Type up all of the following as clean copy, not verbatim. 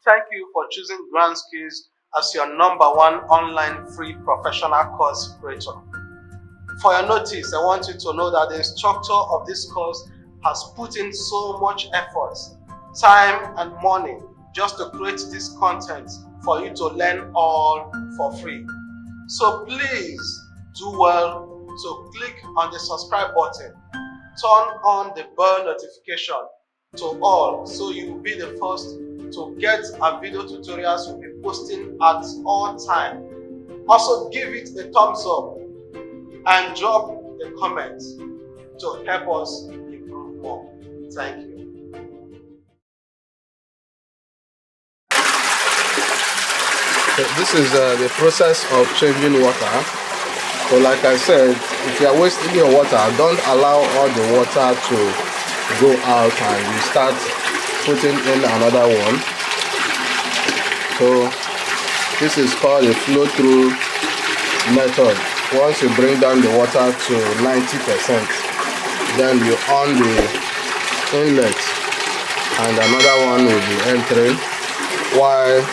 thank you for choosing Grand Skills as your #1 online free professional course creator. For your notice, I want you to know that the instructor of this course has put in so much effort, time and money just to create this content for you to learn all for free. So please do well to click on the subscribe button, turn on the bell notification to all so you will be the first to get our video tutorials we'll be posting at all time. Also give it a thumbs up and drop a comment to help us improve more. Thank you. So this is the process of changing water. So like I said, if you are wasting your water, don't allow all the water to go out and you start putting in another one. So this is called a flow through method. Once you bring down the water to 90%, then you on the inlet and another one will be entering, while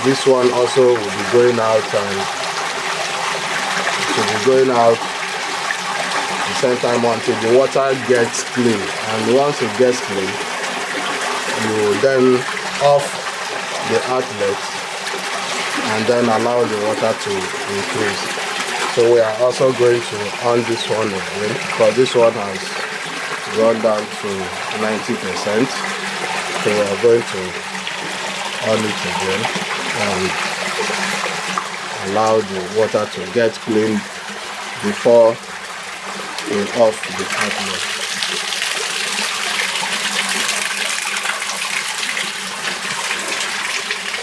this one also will be going out, and it will be going out at the same time until the water gets clean. And once it gets clean, you then off the outlet and then allow the water to increase. So we are also going to on this one again, because this one has gone down to 90%. So we are going to on it again and allow the water to get clean before we off the outlet.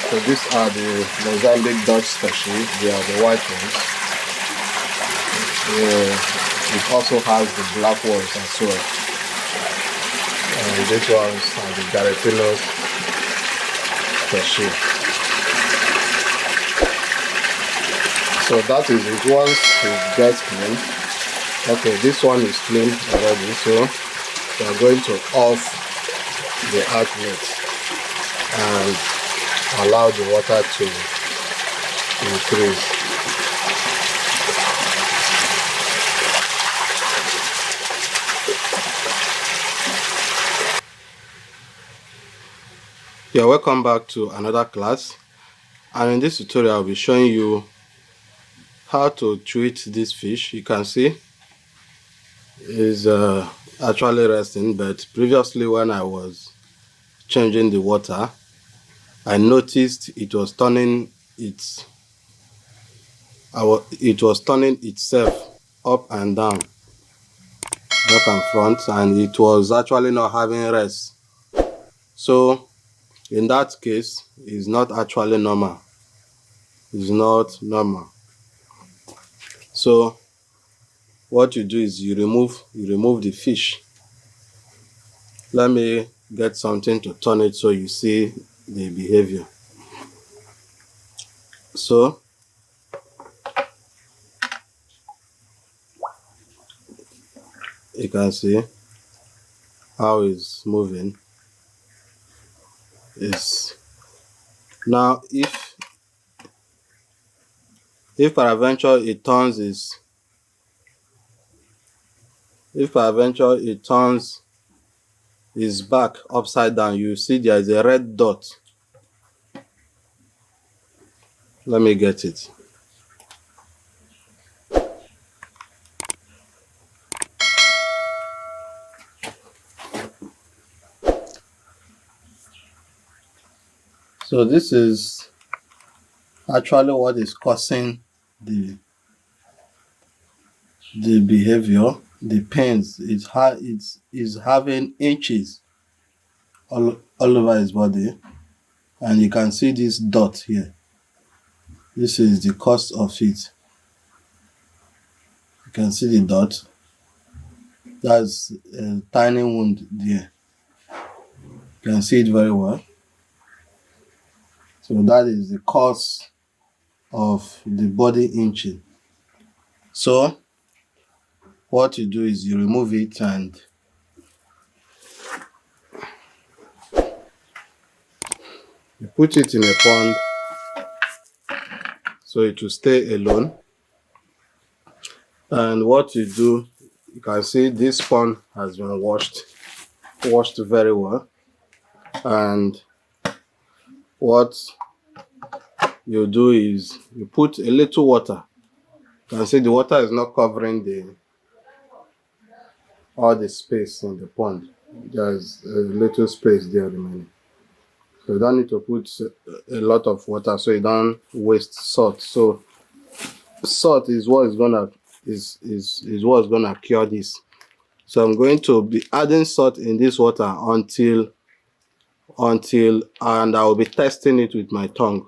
So these are the Mozambique Dutch species. They are the white ones. It also has the black ones as well. And these ones are the Garetinos species. So that is it. Once it gets clean, okay, this one is clean already, so we are going to off the outlet and allow the water to increase. Yeah, welcome back to another class, and in this tutorial I'll be showing you how to treat this fish. You can see is actually resting, but previously when I was changing the water, I noticed it was turning itself up and down, back and front, and it was actually not having rest. So in that case, it's not actually normal. It's not normal. So what you do is you remove the fish. Let me get something to turn it so you see the behavior. So you can see how it's moving. Is now if peradventure it turns its back upside down, you see there is a red dot. Let me get it. So this is actually what is causing the behavior, the pains. It's having itches all over his body, and you can see this dot here. This is the cause of it. You can see the dot. That's a tiny wound there. You can see it very well. So that is the cause of the body inching. So what you do is you remove it and You put it in a pond so it will stay alone. And what you do, you can see this pond has been washed very well. And what you do is you put a little water. You can see the water is not covering all the space in the pond. There's a little space there remaining. So you don't need to put a lot of water so you don't waste salt. So salt is what is gonna what's gonna cure this. So I'm going to be adding salt in this water until and I will be testing it with my tongue.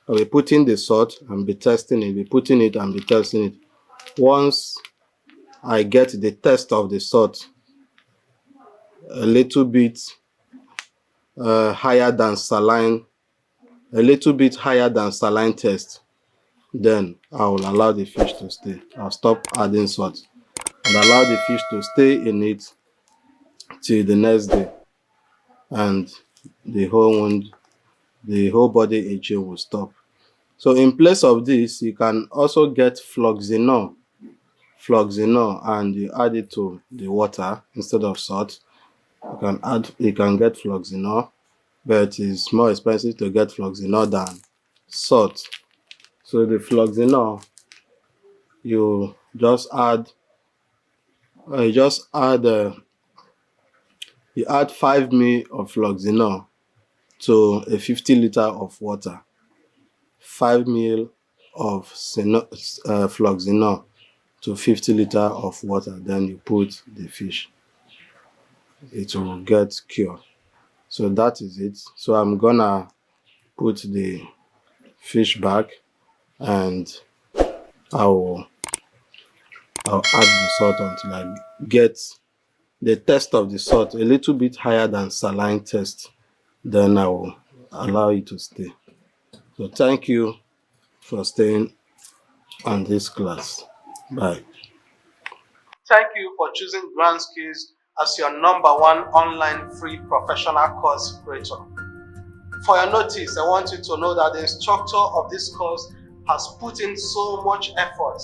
I'll be putting the salt and be testing it, be putting it and be testing it. Once I get the taste of the salt a little bit higher than saline, taste, then I will allow the fish to stay. I'll stop adding salt and allow the fish to stay in it till the next day, and the whole body itching will stop. So in place of this, you can also get Floxinol, and you add it to the water instead of salt. You can get Floxinol, but it's more expensive to get Floxinol than salt. So the Floxinol, you just add 5 ml of Floxinol to a 50 liter of water. 5 ml of Floxinol to 50 liter of water. Then you put the fish. It will get cured. So that is it. So I'm gonna put the fish back and I'll add the salt until I get the taste of the salt a little bit higher than saline taste. Then I will allow it to stay. So thank you for staying on this class. Bye. Thank you for choosing Grand Skills as your #1 online free professional course creator. For your notice, I want you to know that the instructor of this course has put in so much effort,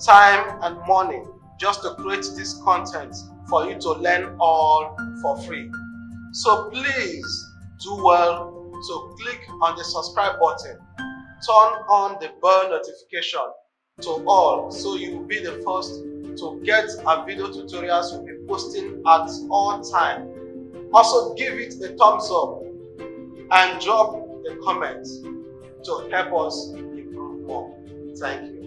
time and money just to create this content for you to learn all for free. So please do well to click on the subscribe button, turn on the bell notification to all so you will be the first to get our video tutorials we'll be posting at all time. Also give it a thumbs up and drop a comment to help us improve more. Thank you.